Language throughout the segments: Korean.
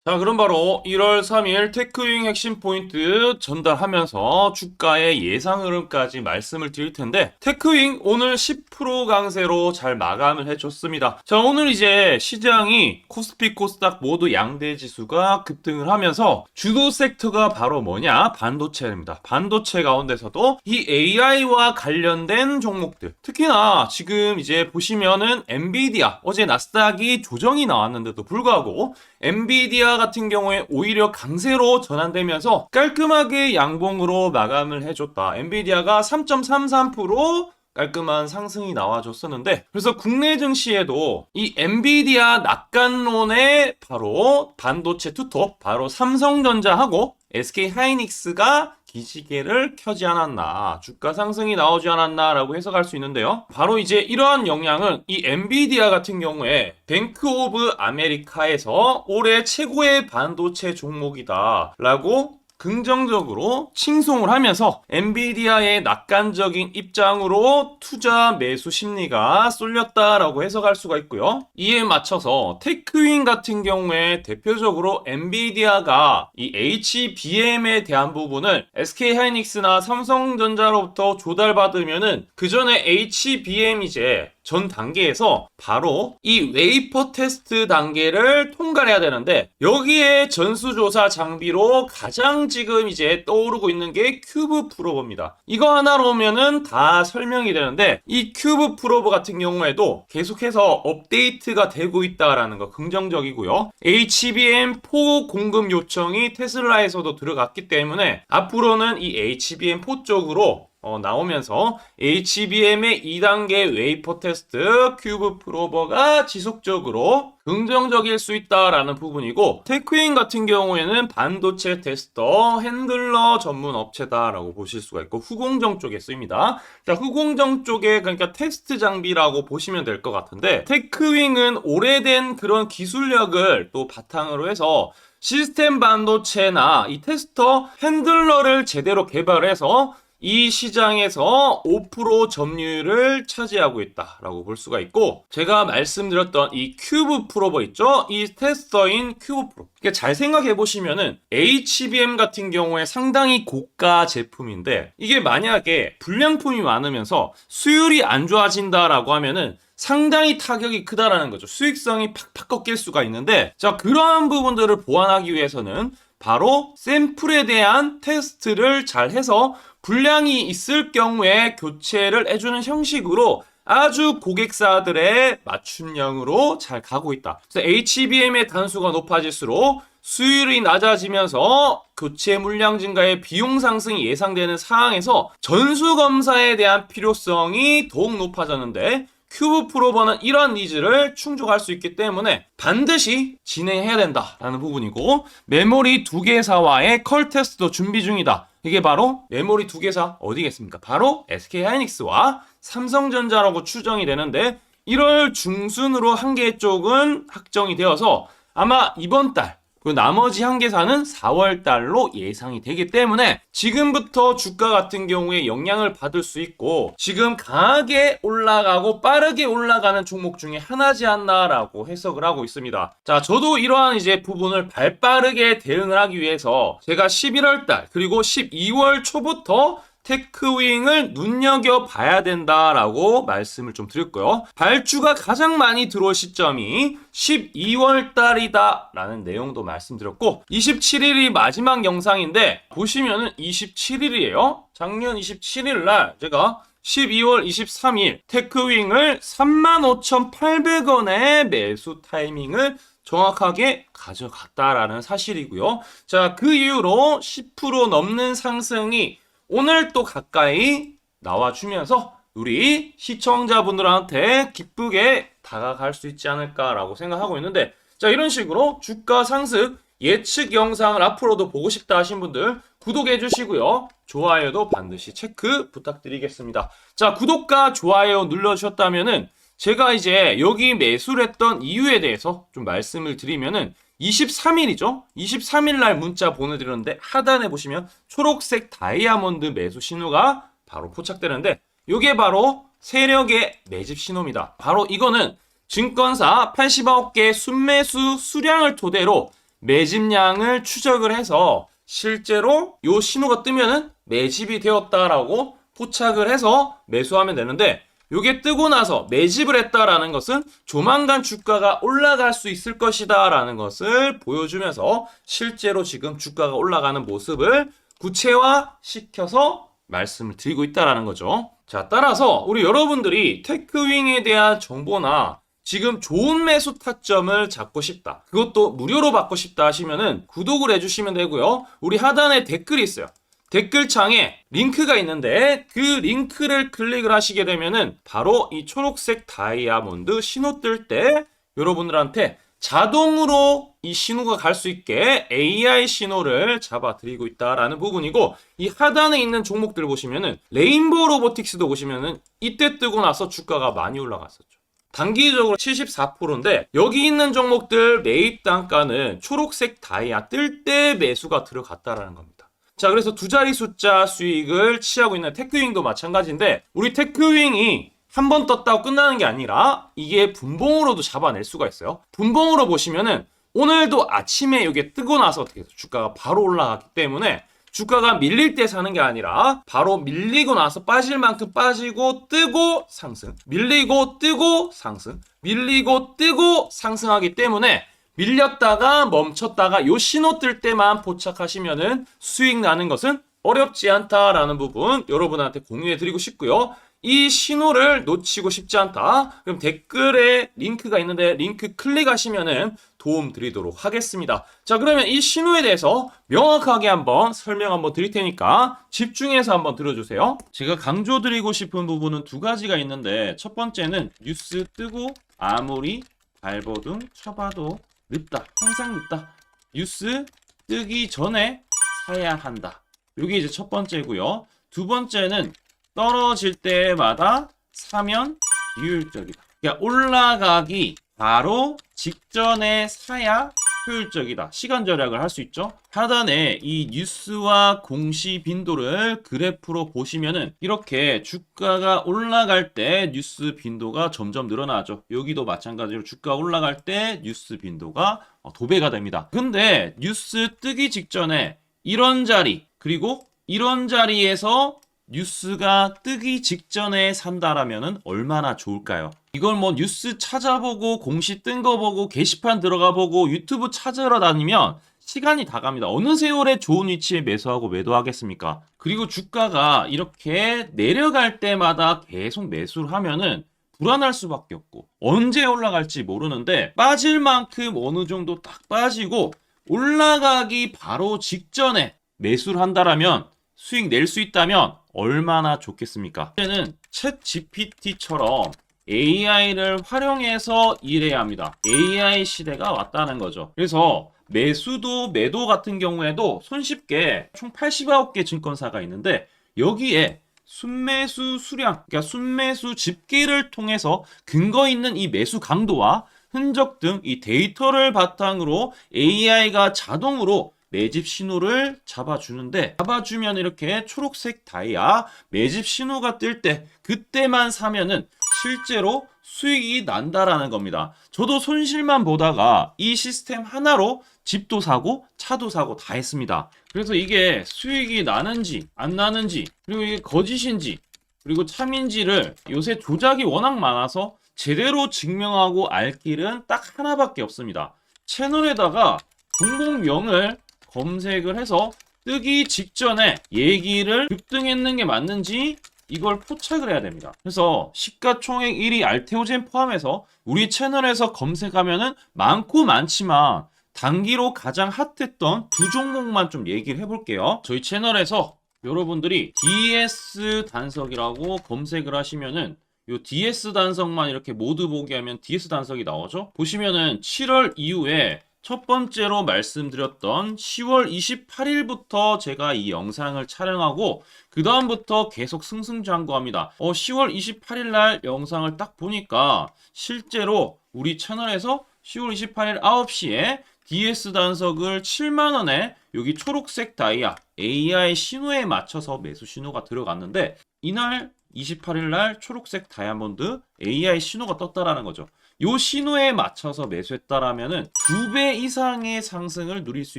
자, 그럼 바로 1월 3일 테크윙 핵심 포인트 전달하면서 주가의 예상 흐름까지 말씀을 드릴 텐데, 테크윙 오늘 10% 강세로 잘 마감을 해줬습니다. 자, 오늘 이제 시장이 코스피, 코스닥 모두 양대 지수가 급등을 하면서 주도 섹터가 바로 뭐냐? 반도체입니다. 반도체 가운데서도 이 AI와 관련된 종목들, 특히나 지금 이제 보시면은 엔비디아, 어제 나스닥이 조정이 나왔는데도 불구하고 엔비디아 같은 경우에 오히려 강세로 전환되면서 깔끔하게 양봉으로 마감을 해줬다. 엔비디아가 3.33% 깔끔한 상승이 나와줬었는데, 그래서 국내 증시에도 이 엔비디아 낙관론에 바로 반도체 투톱, 바로 삼성전자하고 SK 하이닉스가 기지개를 켜지 않았나, 주가 상승이 나오지 않았나 라고 해석할 수 있는데요. 바로 이제 이러한 영향은 이 엔비디아 같은 경우에 뱅크 오브 아메리카에서 올해 최고의 반도체 종목이다 라고 긍정적으로 칭송을 하면서 엔비디아의 낙관적인 입장으로 투자 매수 심리가 쏠렸다라고 해석할 수가 있고요. 이에 맞춰서 테크윙 같은 경우에 대표적으로 엔비디아가 이 HBM에 대한 부분을 SK하이닉스나 삼성전자로부터 조달받으면은 그 전에 HBM 이제 전 단계에서 바로 이 웨이퍼 테스트 단계를 통과해야 되는데, 여기에 전수조사 장비로 가장 지금 이제 떠오르고 있는 게 큐브 프로버입니다. 이거 하나로면은 다 설명이 되는데, 이 큐브 프로버 같은 경우에도 계속해서 업데이트가 되고 있다라는 거 긍정적이고요. HBM4 공급 요청이 테슬라에서도 들어갔기 때문에 앞으로는 이 HBM4 쪽으로 나오면서 HBM의 2단계 웨이퍼 테스트 큐브 프로버가 지속적으로 긍정적일 수 있다라는 부분이고, 테크윙 같은 경우에는 반도체 테스터 핸들러 전문 업체다라고 보실 수가 있고, 후공정 쪽에 쓰입니다. 자, 후공정 쪽에 그러니까 테스트 장비라고 보시면 될 것 같은데, 테크윙은 오래된 그런 기술력을 또 바탕으로 해서 시스템 반도체나 이 테스터 핸들러를 제대로 개발해서 이 시장에서 5% 점유율을 차지하고 있다라고 볼 수가 있고, 제가 말씀드렸던 이 큐브 프로버 있죠? 이 테스터인 큐브 프로. 그러니까 잘 생각해 보시면은 HBM 같은 경우에 상당히 고가 제품인데, 이게 만약에 불량품이 많으면서 수율이 안 좋아진다라고 하면은 상당히 타격이 크다라는 거죠. 수익성이 팍팍 꺾일 수가 있는데, 자, 그러한 부분들을 보완하기 위해서는 바로 샘플에 대한 테스트를 잘 해서 불량이 있을 경우에 교체를 해주는 형식으로 아주 고객사들의 맞춤형으로 잘 가고 있다. 그래서 HBM의 단수가 높아질수록 수율이 낮아지면서 교체 물량 증가의 비용 상승이 예상되는 상황에서 전수 검사에 대한 필요성이 더욱 높아졌는데, 큐브 프로버는 이러한 니즈를 충족할 수 있기 때문에 반드시 진행해야 된다라는 부분이고, 메모리 두 개사와의 컬 테스트도 준비 중이다. 이게 바로 메모리 두 개사 어디겠습니까? 바로 SK하이닉스와 삼성전자라고 추정이 되는데, 1월 중순으로 한 개 쪽은 확정이 되어서 아마 이번 달, 그리고 나머지 한 개사는 4월 달로 예상이 되기 때문에 지금부터 주가 같은 경우에 영향을 받을 수 있고, 지금 강하게 올라가고 빠르게 올라가는 종목 중에 하나지 않나라고 해석을 하고 있습니다. 자, 저도 이러한 이제 부분을 발빠르게 대응을 하기 위해서 제가 11월 달 그리고 12월 초부터 테크윙을 눈여겨봐야 된다라고 말씀을 좀 드렸고요. 발주가 가장 많이 들어올 시점이 12월 달이다 라는 내용도 말씀드렸고, 27일이 마지막 영상인데 보시면은 27일이에요. 작년 27일 날 제가 12월 23일 테크윙을 35,800원의 매수 타이밍을 정확하게 가져갔다라는 사실이고요. 자, 그 이후로 10% 넘는 상승이 오늘 또 가까이 나와주면서 우리 시청자분들한테 기쁘게 다가갈 수 있지 않을까라고 생각하고 있는데, 자, 이런 식으로 주가 상승 예측 영상을 앞으로도 보고 싶다 하신 분들 구독해 주시고요. 좋아요도 반드시 체크 부탁드리겠습니다. 자, 구독과 좋아요 눌러주셨다면은 제가 이제 여기 매수를 했던 이유에 대해서 좀 말씀을 드리면은, 23일이죠. 23일 날 문자 보내드렸는데 하단에 보시면 초록색 다이아몬드 매수 신호가 바로 포착되는데, 이게 바로 세력의 매집 신호입니다. 바로 이거는 증권사 89개 순매수 수량을 토대로 매집량을 추적을 해서 실제로 요 신호가 뜨면은 매집이 되었다라고 포착을 해서 매수하면 되는데, 요게 뜨고 나서 매집을 했다라는 것은 조만간 주가가 올라갈 수 있을 것이다 라는 것을 보여주면서 실제로 지금 주가가 올라가는 모습을 구체화시켜서 말씀을 드리고 있다라는 거죠. 자, 따라서 우리 여러분들이 테크윙에 대한 정보나 지금 좋은 매수 타점을 잡고 싶다, 그것도 무료로 받고 싶다 하시면은 구독을 해주시면 되고요. 우리 하단에 댓글이 있어요. 댓글창에 링크가 있는데 그 링크를 클릭을 하시게 되면은 바로 이 초록색 다이아몬드 신호 뜰 때 여러분들한테 자동으로 이 신호가 갈 수 있게 AI 신호를 잡아 드리고 있다라는 부분이고, 이 하단에 있는 종목들 보시면은 레인보우 로보틱스도 보시면은 이때 뜨고 나서 주가가 많이 올라갔었죠. 단기적으로 74%인데 여기 있는 종목들 매입 단가는 초록색 다이아 뜰 때 매수가 들어갔다라는 겁니다. 자, 그래서 두 자리 숫자 수익을 취하고 있는 테크윙도 마찬가지인데, 우리 테크윙이 한 번 떴다고 끝나는 게 아니라 이게 분봉으로도 잡아낼 수가 있어요. 분봉으로 보시면은 오늘도 아침에 이게 뜨고 나서 어떻게 해서 주가가 바로 올라갔기 때문에 주가가 밀릴 때 사는 게 아니라 바로 밀리고 나서 빠질 만큼 빠지고 뜨고 상승, 밀리고 뜨고 상승, 밀리고 뜨고 상승하기 때문에 밀렸다가 멈췄다가 요 신호 뜰 때만 포착하시면은 수익 나는 것은 어렵지 않다라는 부분 여러분한테 공유해 드리고 싶고요. 이 신호를 놓치고 싶지 않다, 그럼 댓글에 링크가 있는데 링크 클릭하시면은 도움 드리도록 하겠습니다. 자, 그러면 이 신호에 대해서 명확하게 한번 설명 한번 드릴 테니까 집중해서 한번 들어주세요. 제가 강조드리고 싶은 부분은 두 가지가 있는데, 첫 번째는 뉴스 뜨고 아무리 발버둥 쳐봐도 늦다, 항상 늦다, 뉴스 뜨기 전에 사야 한다. 이게 이제 첫 번째고요. 두 번째는 떨어질 때마다 사면 비효율적이다. 그러니까 올라가기 바로 직전에 사야 효율적이다. 시간 절약을 할 수 있죠. 하단에 이 뉴스와 공시 빈도를 그래프로 보시면은 이렇게 주가가 올라갈 때 뉴스 빈도가 점점 늘어나죠. 여기도 마찬가지로 주가 올라갈 때 뉴스 빈도가 도배가 됩니다. 근데 뉴스 뜨기 직전에 이런 자리, 그리고 이런 자리에서 뉴스가 뜨기 직전에 산다라면은 얼마나 좋을까요? 이걸 뭐 뉴스 찾아보고 공시 뜬 거 보고 게시판 들어가 보고 유튜브 찾으러 다니면 시간이 다 갑니다. 어느 세월에 좋은 위치에 매수하고 매도하겠습니까? 그리고 주가가 이렇게 내려갈 때마다 계속 매수를 하면은 불안할 수밖에 없고 언제 올라갈지 모르는데, 빠질 만큼 어느 정도 딱 빠지고 올라가기 바로 직전에 매수를 한다라면, 수익 낼 수 있다면 얼마나 좋겠습니까? 이제는 챗 GPT처럼 AI를 활용해서 일해야 합니다. AI 시대가 왔다는 거죠. 그래서 매수도 매도 같은 경우에도 손쉽게 총 89개 증권사가 있는데, 여기에 순매수 수량, 그러니까 순매수 집계를 통해서 근거 있는 이 매수 강도와 흔적 등 이 데이터를 바탕으로 AI가 자동으로 매집 신호를 잡아주는데, 잡아주면 이렇게 초록색 다이아 매집 신호가 뜰 때 그때만 사면은 실제로 수익이 난다라는 겁니다. 저도 손실만 보다가 이 시스템 하나로 집도 사고 차도 사고 다 했습니다. 그래서 이게 수익이 나는지 안 나는지, 그리고 이게 거짓인지 그리고 참인지를 요새 조작이 워낙 많아서 제대로 증명하고 알 길은 딱 하나밖에 없습니다. 채널에다가 종목명을 검색을 해서 뜨기 직전에 얘기를 급등했는 게 맞는지 이걸 포착을 해야 됩니다. 그래서 시가총액 1위 알테오젠 포함해서 우리 채널에서 검색하면은 많고 많지만 단기로 가장 핫했던 두 종목만 좀 얘기를 해볼게요. 저희 채널에서 여러분들이 DS 단석이라고 검색을 하시면은 요 DS 단석만 이렇게 모두 보기 하면 DS 단석이 나오죠. 보시면은 7월 이후에 첫 번째로 말씀드렸던 10월 28일부터 제가 이 영상을 촬영하고 그 다음부터 계속 승승장구합니다. 10월 28일 날 영상을 딱 보니까 실제로 우리 채널에서 10월 28일 9시에 DS 단석을 7만원에 여기 초록색 다이아 AI 신호에 맞춰서 매수 신호가 들어갔는데, 이날 28일 날 초록색 다이아몬드 AI 신호가 떴다라는 거죠. 요 신호에 맞춰서 매수했다라면은 2배 이상의 상승을 누릴 수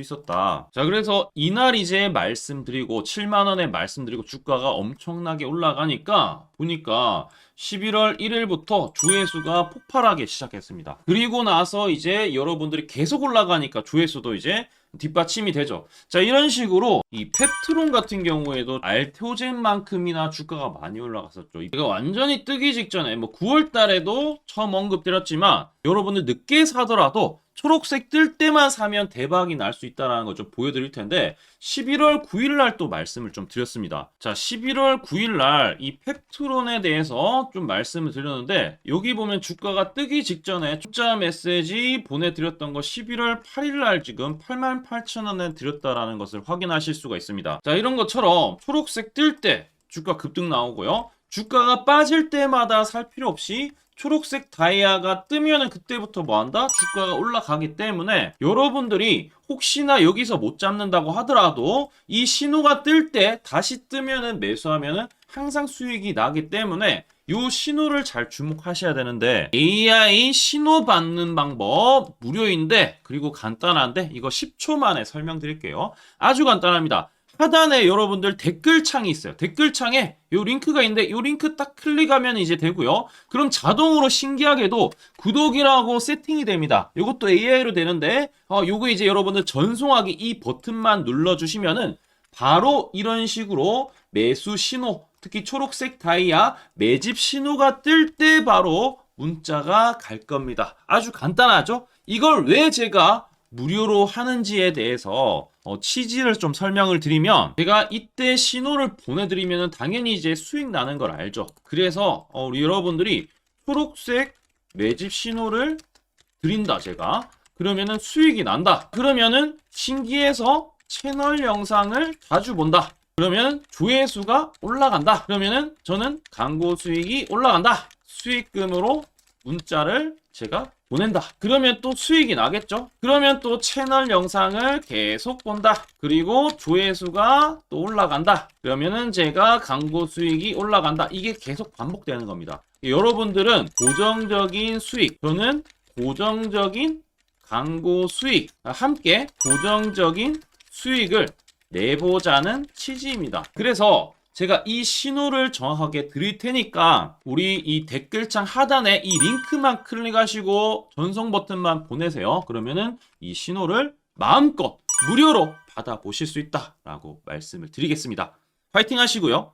있었다. 자, 그래서 이날 이제 말씀드리고 7만 원에 말씀드리고 주가가 엄청나게 올라가니까 보니까 11월 1일부터 조회수가 폭발하기 시작했습니다. 그리고 나서 이제 여러분들이 계속 올라가니까 조회수도 이제 뒷받침이 되죠. 자, 이런 식으로 이 펩트론 같은 경우에도 알테오젠만큼이나 주가가 많이 올라갔었죠. 이거 완전히 뜨기 직전에 뭐 9월 달에도 처음 언급드렸지만 여러분들 늦게 사더라도 초록색 뜰 때만 사면 대박이 날 수 있다는 거 좀 보여드릴 텐데 11월 9일 날 또 말씀을 좀 드렸습니다. 자, 11월 9일 날 이 펩트론에 대해서 좀 말씀을 드렸는데 여기 보면 주가가 뜨기 직전에 투자 메시지 보내드렸던 거 11월 8일 날 지금 88,000원에 드렸다라는 것을 확인하실 수가 있습니다. 자, 이런 것처럼 초록색 뜰 때 주가 급등 나오고요. 주가가 빠질 때마다 살 필요 없이 초록색 다이아가 뜨면은 그때부터 뭐한다? 주가가 올라가기 때문에 여러분들이 혹시나 여기서 못 잡는다고 하더라도 이 신호가 뜰 때 다시 뜨면은 매수하면은 항상 수익이 나기 때문에 요 신호를 잘 주목하셔야 되는데 AI 신호 받는 방법 무료인데 그리고 간단한데 이거 10초 만에 설명드릴게요. 아주 간단합니다. 하단에 여러분들 댓글창이 있어요. 댓글창에 요 링크가 있는데 요 링크 딱 클릭하면 이제 되고요. 그럼 자동으로 신기하게도 구독이라고 세팅이 됩니다. 요것도 AI로 되는데 요거 이제 여러분들 전송하기 이 버튼만 눌러주시면은 바로 이런 식으로 매수 신호, 특히 초록색 다이아 매집 신호가 뜰 때 바로 문자가 갈 겁니다. 아주 간단하죠? 이걸 왜 제가 무료로 하는지에 대해서 취지를 좀 설명을 드리면 제가 이때 신호를 보내드리면 당연히 이제 수익 나는 걸 알죠. 그래서 우리 여러분들이 초록색 매집 신호를 드린다 제가. 그러면은 수익이 난다. 그러면은 신기해서 채널 영상을 자주 본다. 그러면 조회수가 올라간다. 그러면은 저는 광고 수익이 올라간다. 수익금으로 문자를 제가 보낸다. 그러면 또 수익이 나겠죠? 그러면 또 채널 영상을 계속 본다. 그리고 조회수가 또 올라간다. 그러면은 제가 광고 수익이 올라간다. 이게 계속 반복되는 겁니다. 여러분들은 고정적인 수익, 저는 고정적인 광고 수익, 함께 고정적인 수익을 내보자는 취지입니다. 그래서 제가 이 신호를 정확하게 드릴 테니까 우리 이 댓글창 하단에 이 링크만 클릭하시고 전송 버튼만 보내세요. 그러면은 이 신호를 마음껏 무료로 받아보실 수 있다라고 말씀을 드리겠습니다. 파이팅 하시고요.